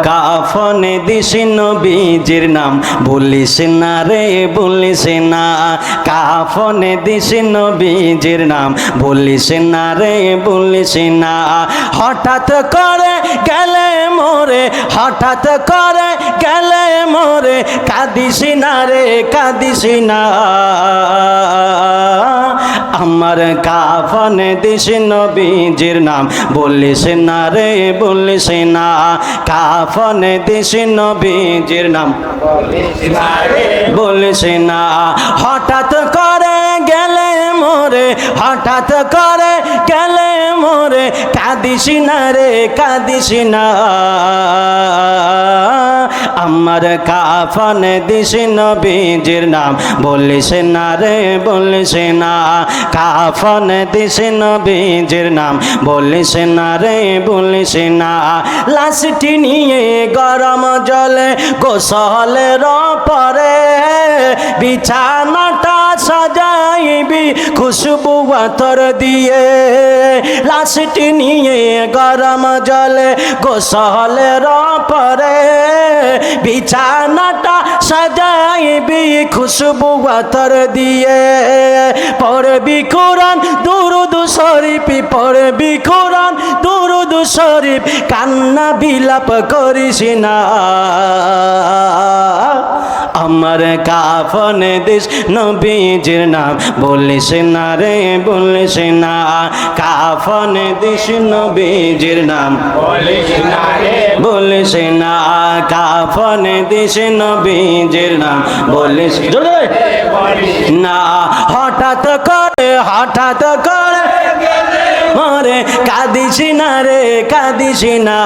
কাফনে this নবীজির নাম বলিস না রে বলিস না, কাফনে দিস নবীজির নাম বলিস না রে বলিস না। হঠাৎ করে গেলে মোরে, হঠাৎ করে গেলে মোরে, কাঁদিস না রে কাঁদিস না। আমার কাফনে দিস নবীজির নাম বলিস না রে বলিস না, কাফনে দিস নবীজির নাম বলিস না। হঠাৎ করে গেলে মোরে, হঠাৎ করে গেলে মোরে, কাঁদিস না রে কাঁদিস না। আমার কাফনে দিস নবীজির নাম বলিস না রে বলিস না, কাফনে দিস নবীজির নাম বলিস না রে বলিস না। লাশটি নিয়ে গরম জলে গোসলের পরে, বিছানাটা সাজাইবি খুশবু আতর দিয়ে। লাশটি নিয়ে গরম জলে গোসলের পরে, বিছানাটা সাজাইবি খুশবু আতর দিয়ে। পড়বি কোরআন দুরুদ শরীফ, পড়বি কোরআন দুরুদ শরীফ, কান্না বিলাপ করিস না। আমার কাফনে দিস নবীজির নাম বলিস না রে বলিস না, কাফনে দিস নবীজির নাম বলিস না রে বলিস না, কাফনে দিস নবীজির নাম বলিস না। হঠাৎ করে হঠাৎ করে মরে, কাঁদিস না রে কাঁদিস না।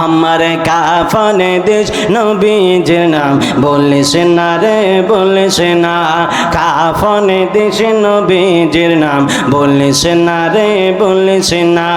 আমার কাফনে দিস নবীজির নাম বলিস না রে বলিস না, কাফনে দিস নবীজির নাম বলিস না রে বলিস না।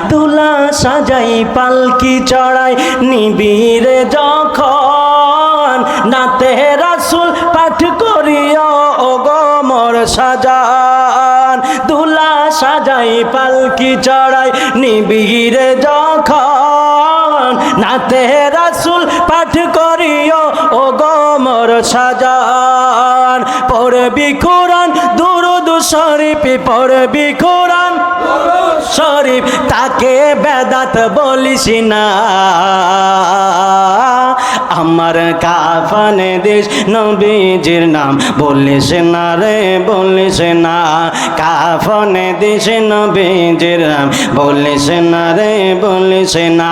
দুলা সাজাই পালকি চড়াই নিবিরে যখন, নাতে রাসূল পাঠ করিও ও গো মোর সাজান। দুলা সাজাই পালকি চড়াই নিবিরে যখন, নাতে রাসূল পাঠ করিও ও গো মোর সাজান। পড়বি কোরআন দুরুদ শরীফ, পড়বি কোরআন শরীফ, তাকে বেদাত বলিস না। আমার কাফনে দিস নবীজির নাম বলিস না রে বলিস না, কাফনে দিস নবীজির নাম বলিস না রে বলিস না।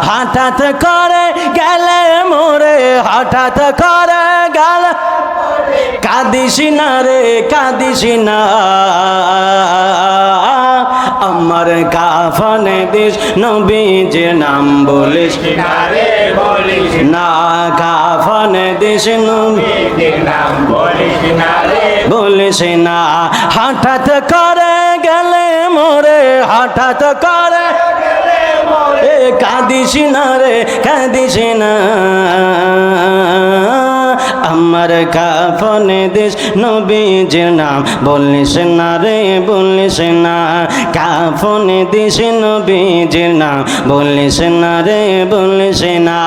হঠাৎ করে গেলে মোরে, হঠাৎ করে গেলে, কাঁদিস না রে কাঁদিস না। আমার কাফনে দিস নবীজির নাম বলিস না রে বলিস না, কাফনে দিস নবীজির নাম বলিস না রে বলিস না। হঠাৎ করে গেলে মোরে, হঠাৎ করে গেলে মোরে, কাঁদিস না রে কাঁদিস না। আমার কাফনে দিস নবীজির নাম বলিস না রে বলিস না, কাফনে দিস নবীজির নাম বলিস না রে বলিস না।